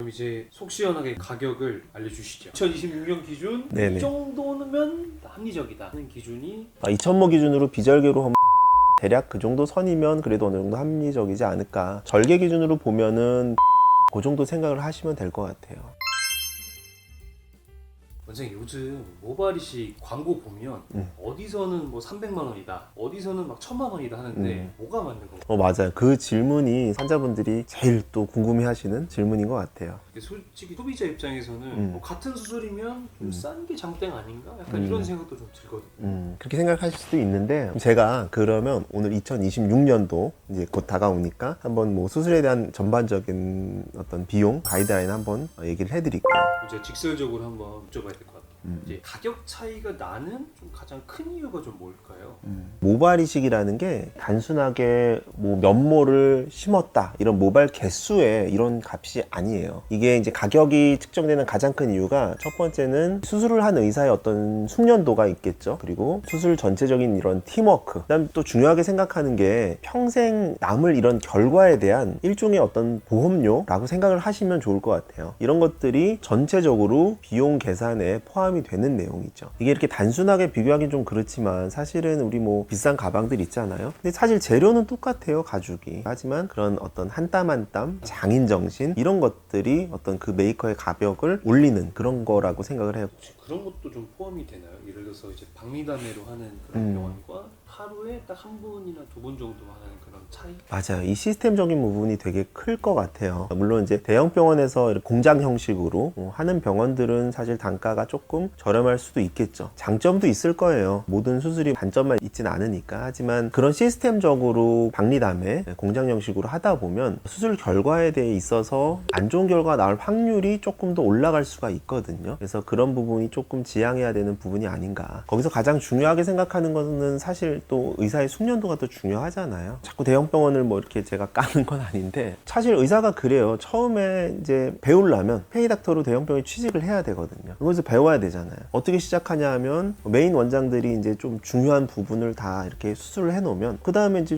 이제 속 시원하게 가격을 알려주시죠. 2026년 기준 네네. 이 정도면 합리적이다 하는 기준이 2,000모 기준으로 비절개로 하면 대략 그 정도 선이면 그래도 어느 정도 합리적이지 않을까. 절개 기준으로 보면은 그 정도 생각을 하시면 될 것 같아요. 원장님 요즘 모발이식 광고 보면 어디서는 뭐 300만 원이다 어디서는 막 1000만 원이다 하는데 뭐가 맞는 건가요? 맞아요. 그 질문이 환자분들이 제일 또 궁금해 하시는 질문인 것 같아요. 솔직히 소비자 입장에서는 뭐 같은 수술이면 좀 싼 게 장땡 아닌가? 약간 이런 생각도 좀 들거든요. 그렇게 생각하실 수도 있는데, 제가 그러면 오늘 2026년도 이제 곧 다가오니까 한번 뭐 수술에 대한 전반적인 어떤 비용 가이드라인 한번 얘기를 해드릴게요. 이제 직설적으로 한번 여쭤봐야 될 것 같아요. 이제 가격 차이가 나는 좀 가장 큰 이유가 좀 뭘까요? 모발 이식이라는 게 단순하게 뭐 면모를 심었다 이런 모발 개수의 이런 값이 아니에요. 이게 이제 가격이 측정되는 가장 큰 이유가, 첫 번째는 수술을 한 의사의 어떤 숙련도가 있겠죠. 그리고 수술 전체적인 이런 팀워크, 그다음 또 중요하게 생각하는 게 평생 남을 이런 결과에 대한 일종의 어떤 보험료라고 생각을 하시면 좋을 것 같아요. 이런 것들이 전체적으로 비용 계산에 포함이 되는 내용이죠. 이게 이렇게 단순하게 비교하기는 좀 그렇지만 사실은 우리 뭐 비싼 가방들 있잖아요. 근데 사실 재료는 똑같아요, 가죽이. 하지만 그런 어떤 한 땀 한 땀 장인 정신 이런 것들이 어떤 그 메이커의 가격을 올리는 그런 거라고 생각을 해요. 그런 것도 좀 포함이 되나요? 예를 들어서 이제 박리담회로 하는 그런 병원과 하루에 딱 한 분이나 두 분 정도 하는 그런 차이? 맞아요. 이 시스템적인 부분이 되게 클 것 같아요. 물론 이제 대형 병원에서 공장 형식으로 하는 병원들은 사실 단가가 조금 저렴할 수도 있겠죠. 장점도 있을 거예요. 모든 수술이 단점만 있진 않으니까. 하지만 그런 시스템적으로 박리담회 공장 형식으로 하다 보면 수술 결과에 대해 있어서 안 좋은 결과가 나올 확률이 조금 더 올라갈 수가 있거든요. 그래서 그런 부분이 조금 지양해야 되는 부분이 아닌가. 거기서 가장 중요하게 생각하는 것은 사실 또 의사의 숙련도가 더 중요하잖아요. 자꾸 대형 병원을 뭐 이렇게 제가 까는 건 아닌데, 사실 의사가 그래요. 처음에 이제 배우려면 페이닥터로 대형 병원에 취직을 해야 되거든요. 그래서 배워야 되잖아요. 어떻게 시작하냐 하면 메인 원장들이 이제 좀 중요한 부분을 다 이렇게 수술을 해놓으면 그 다음에 이제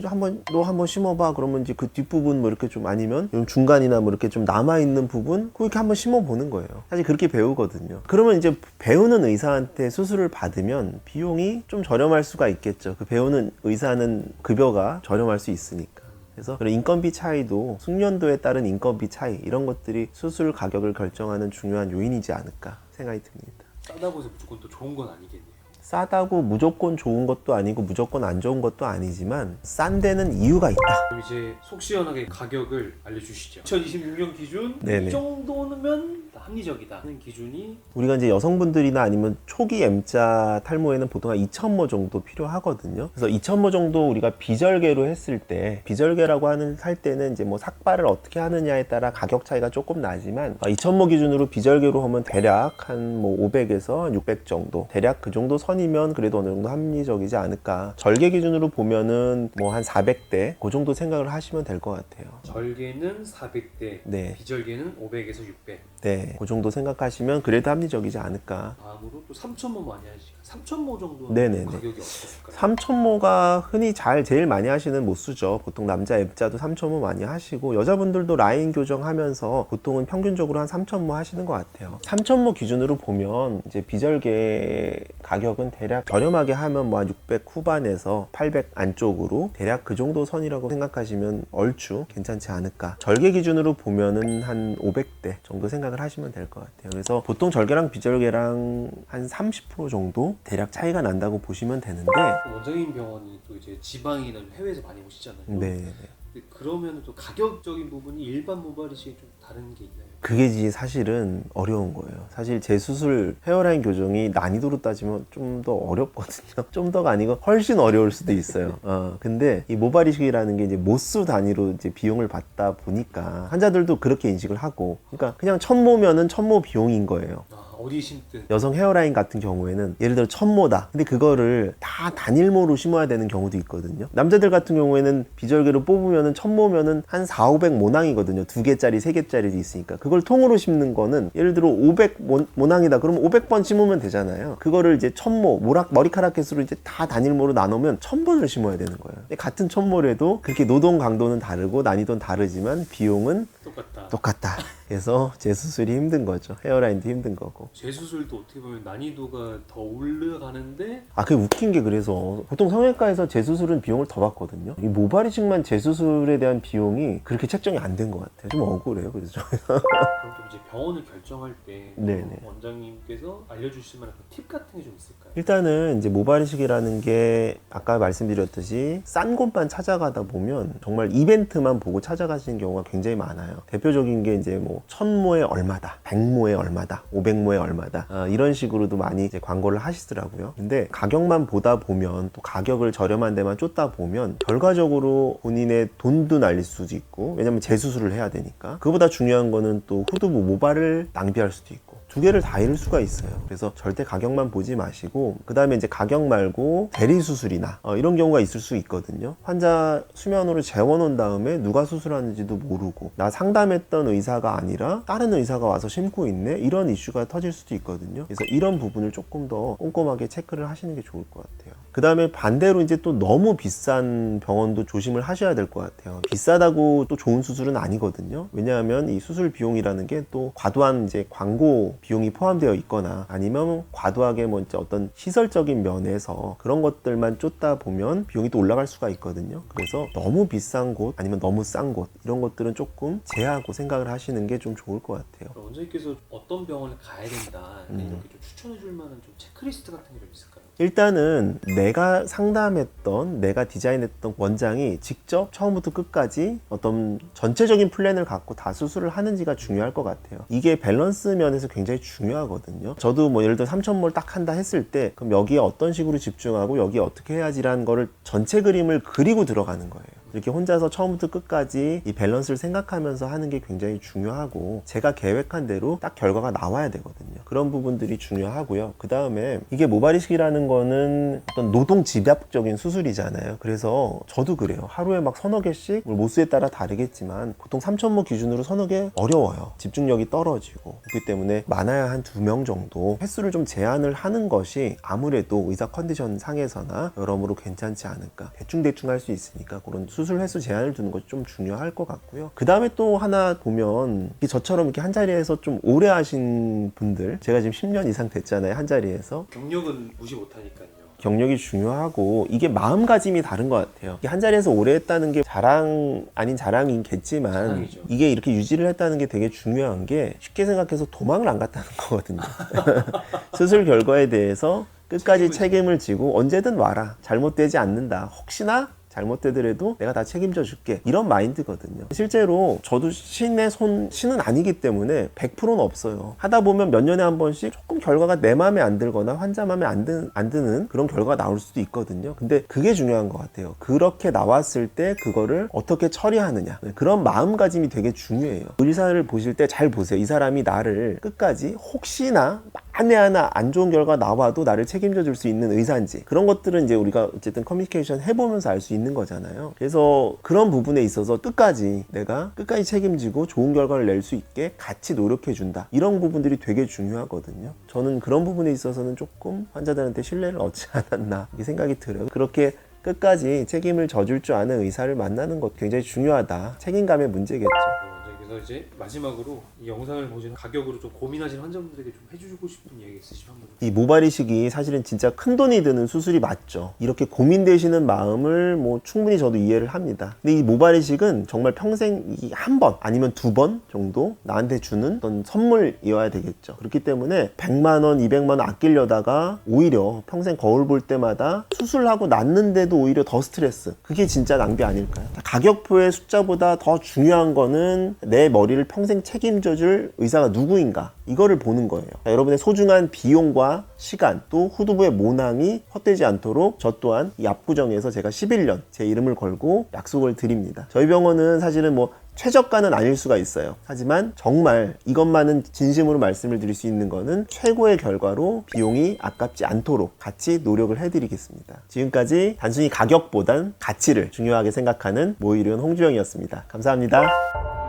너 한번 심어봐. 그러면 이제 그 뒷부분 뭐 이렇게 좀 아니면 중간이나 뭐 이렇게 좀 남아있는 부분 그렇게 한번 심어보는 거예요. 사실 그렇게 배우거든요. 그러면 이제 배우는 의사한테 수술을 받으면 비용이 좀 저렴할 수가 있겠죠. 그 배우는 의사는 급여가 저렴할 수 있으니까. 그래서 그런 인건비 차이도, 숙련도에 따른 인건비 차이, 이런 것들이 수술 가격을 결정하는 중요한 요인이지 않을까 생각이 듭니다. 싸다고 해서 무조건 또 좋은 건 아니겠네요. 싸다고 무조건 좋은 것도 아니고 무조건 안 좋은 것도 아니지만 싼 데는 이유가 있다. 그럼 이제 속 시원하게 가격을 알려주시죠. 2026년 기준 네네. 이 정도면 합리적이다 하는 기준이 우리가 이제 여성분들이나 아니면 초기 M자 탈모에는 보통 한 2,000모 정도 필요하거든요. 그래서 2,000모 정도 우리가 비절개로 했을 때, 비절개라고 할 때는 이제 뭐 삭발을 어떻게 하느냐에 따라 가격 차이가 조금 나지만 2,000모 기준으로 비절개로 하면 대략 한 뭐 500에서 600 정도, 대략 그 정도 선이면 그래도 어느 정도 합리적이지 않을까. 절개 기준으로 보면은 뭐 한 400대 그 정도 생각을 하시면 될 것 같아요. 절개는 400대, 네. 비절개는 500에서 600. 네, 그 정도 생각하시면 그래도 합리적이지 않을까. 다음으로 또 3,000모 많이 하시니까 3,000모 정도 네네네. 가격이 어떨까요? 3,000모가 흔히 제일 많이 하시는 모수죠. 보통 남자 M자도 3,000모 많이 하시고, 여자분들도 라인 교정하면서 보통은 평균적으로 한 3,000모 하시는 것 같아요. 3,000모 기준으로 보면 이제 비절개 가격은 대략 저렴하게 하면 뭐 한 600 후반에서 800 안쪽으로 대략 그 정도 선이라고 생각하시면 얼추 괜찮지 않을까. 절개 기준으로 보면은 한 500대 정도 생각을 하시면 될 것 같아요. 그래서 보통 절개랑 비절개랑 한 30% 정도 대략 차이가 난다고 보시면 되는데, 원장님 병원이 또 이제 지방이나 해외에서 많이 오시잖아요. 네. 근데 그러면 또 가격적인 부분이 일반 모발이식이 좀 다른 게 있나요? 그게 사실은 어려운 거예요. 사실 제 수술 헤어라인 교정이 난이도로 따지면 좀 더 어렵거든요. 좀 더가 아니고 훨씬 어려울 수도 있어요. 근데 이 모발 이식이라는 게 이제 모수 단위로 이제 비용을 받다 보니까 환자들도 그렇게 인식을 하고, 그러니까 그냥 1,000모면은 1,000모 비용인 거예요. 어디 심든 여성 헤어라인 같은 경우에는 예를 들어 1,000모다. 근데 그거를 다 단일모로 심어야 되는 경우도 있거든요. 남자들 같은 경우에는 비절개로 뽑으면은 1,000모면은 한 4, 500 모낭이거든요. 2개짜리, 3개짜리도 있으니까. 그걸 통으로 심는 거는 예를 들어 500 모낭이다. 그러면 500번 심으면 되잖아요. 그거를 이제 1,000모, 머리카락 개수로 이제 다 단일모로 나누면 1,000번을 심어야 되는 거예요. 근데 같은 1,000모래도 그렇게 노동 강도는 다르고 난이도는 다르지만 비용은 똑같다. 똑같다. 그래서 재수술이 힘든 거죠. 헤어라인도 힘든 거고. 재수술도 어떻게 보면 난이도가 더 올라가는데 그게 웃긴 게 그래서 보통 성형외과에서 재수술은 비용을 더 받거든요. 이 모발이식만 재수술에 대한 비용이 그렇게 책정이 안 된 것 같아요. 좀 억울해요. 그래서 그럼 좀 이제 병원을 결정할 때 네네. 원장님께서 알려주실 만한 팁 같은 게 좀 있을까요? 일단은 이제 모발이식이라는 게 아까 말씀드렸듯이 싼 곳만 찾아가다 보면 정말 이벤트만 보고 찾아가시는 경우가 굉장히 많아요. 대표적인 게 이제 뭐 1000모에 얼마다, 100모에 얼마다, 500모에 얼마다 이런 식으로도 많이 이제 광고를 하시더라고요. 근데 가격만 보다 보면 또 가격을 저렴한 데만 쫓다 보면 결과적으로 본인의 돈도 날릴 수도 있고, 왜냐면 재수술을 해야 되니까. 그보다 중요한 거는 또 후두부 모발을 낭비할 수도 있고, 두 개를 다 잃을 수가 있어요. 그래서 절대 가격만 보지 마시고, 그 다음에 이제 가격 말고 대리수술이나 이런 경우가 있을 수 있거든요. 환자 수면으로 재워놓은 다음에 누가 수술하는지도 모르고 나 상담했던 의사가 아니라 다른 의사가 와서 심고 있네, 이런 이슈가 터질 수도 있거든요. 그래서 이런 부분을 조금 더 꼼꼼하게 체크를 하시는 게 좋을 것 같아요. 그 다음에 반대로 이제 또 너무 비싼 병원도 조심을 하셔야 될 것 같아요. 비싸다고 또 좋은 수술은 아니거든요. 왜냐하면 이 수술 비용이라는 게 또 과도한 이제 광고 비용이 포함되어 있거나 아니면 과도하게 뭐 이제 어떤 시설적인 면에서 그런 것들만 쫓다 보면 비용이 또 올라갈 수가 있거든요. 그래서 너무 비싼 곳 아니면 너무 싼 곳, 이런 것들은 조금 제하고 생각을 하시는 게 좀 좋을 것 같아요. 원장님께서 어떤 병원을 가야 된다 이렇게 좀 추천해 줄 만한 좀 체크리스트 같은 게 좀 있을까요? 일단은 내가 상담했던, 내가 디자인했던 원장이 직접 처음부터 끝까지 어떤 전체적인 플랜을 갖고 다 수술을 하는지가 중요할 것 같아요. 이게 밸런스 면에서 굉장히 중요하거든요. 저도 뭐 예를 들어 3000몰 딱 한다 했을 때 그럼 여기에 어떤 식으로 집중하고 여기에 어떻게 해야지라는 거를 전체 그림을 그리고 들어가는 거예요. 이렇게 혼자서 처음부터 끝까지 이 밸런스를 생각하면서 하는 게 굉장히 중요하고, 제가 계획한 대로 딱 결과가 나와야 되거든요. 그런 부분들이 중요하고요. 그 다음에 이게 모발이식이라는 거는 어떤 노동 집약적인 수술이잖아요. 그래서 저도 그래요. 하루에 막 서너 개씩, 모수에 따라 다르겠지만 보통 3000모 기준으로 서너 개 어려워요. 집중력이 떨어지고. 그렇기 때문에 많아야 한 2명 정도 횟수를 좀 제한을 하는 것이 아무래도 의사 컨디션 상에서나 여러모로 괜찮지 않을까. 대충대충 할 수 있으니까 그런 수술 횟수 제한을 두는 것이 좀 중요할 것 같고요. 그 다음에 또 하나 보면 저처럼 이렇게 한 자리에서 좀 오래 하신 분들, 제가 지금 10년 이상 됐잖아요, 한 자리에서. 경력은 무시 못하니까요. 경력이 중요하고 이게 마음가짐이 다른 것 같아요. 이게 한 자리에서 오래 했다는 게 자랑 아닌 자랑이겠지만 자랑이죠. 이게 이렇게 유지를 했다는 게 되게 중요한 게, 쉽게 생각해서 도망을 안 갔다는 거거든요. 수술 결과에 대해서 끝까지 책임을 지고 언제든 와라, 잘못되지 않는다, 혹시나 잘못되더라도 내가 다 책임져 줄게, 이런 마인드거든요. 실제로 저도 신은 아니기 때문에 100%는 없어요. 하다 보면 몇 년에 한 번씩 조금 결과가 내 마음에 안 들거나 환자 마음에 안 드는 그런 결과가 나올 수도 있거든요. 근데 그게 중요한 것 같아요. 그렇게 나왔을 때 그거를 어떻게 처리하느냐, 그런 마음가짐이 되게 중요해요. 의사를 보실 때 잘 보세요. 이 사람이 나를 끝까지 혹시나 만에 하나 안 좋은 결과 나와도 나를 책임져 줄 수 있는 의사인지, 그런 것들은 이제 우리가 어쨌든 커뮤니케이션 해보면서 알 수 있는 거잖아요. 그래서 그런 부분에 있어서 내가 끝까지 책임지고 좋은 결과를 낼 수 있게 같이 노력해 준다, 이런 부분들이 되게 중요하거든요. 저는 그런 부분에 있어서는 조금 환자들한테 신뢰를 얻지 않았나, 이렇게 생각이 들어요. 그렇게 끝까지 책임을 져줄 줄 아는 의사를 만나는 것 굉장히 중요하다. 책임감의 문제겠죠. 그래서 이제 마지막으로 이 영상을 보시는 가격으로 좀 고민하시는 환자분들에게 좀 해주고 싶은 얘기 있으시면 한번. 이 모발이식이 사실은 진짜 큰 돈이 드는 수술이 맞죠. 이렇게 고민되시는 마음을 뭐 충분히 저도 이해를 합니다. 근데 이 모발이식은 정말 평생 한 번 아니면 2번 정도 나한테 주는 어떤 선물이어야 되겠죠. 그렇기 때문에 100만 원, 200만 원 아끼려다가 오히려 평생 거울 볼 때마다 수술하고 났는데도 오히려 더 스트레스, 그게 진짜 낭비 아닐까요? 가격표의 숫자보다 더 중요한 거는 내 머리를 평생 책임져줄 의사가 누구인가, 이거를 보는 거예요. 여러분의 소중한 비용과 시간, 또 후두부의 모낭이 헛되지 않도록 저 또한 이 압구정에서 제가 11년 제 이름을 걸고 약속을 드립니다. 저희 병원은 사실은 뭐 최저가는 아닐 수가 있어요. 하지만 정말 이것만은 진심으로 말씀을 드릴 수 있는 거는 최고의 결과로 비용이 아깝지 않도록 같이 노력을 해드리겠습니다. 지금까지 단순히 가격보단 가치를 중요하게 생각하는 모의료원 홍주영이었습니다. 감사합니다.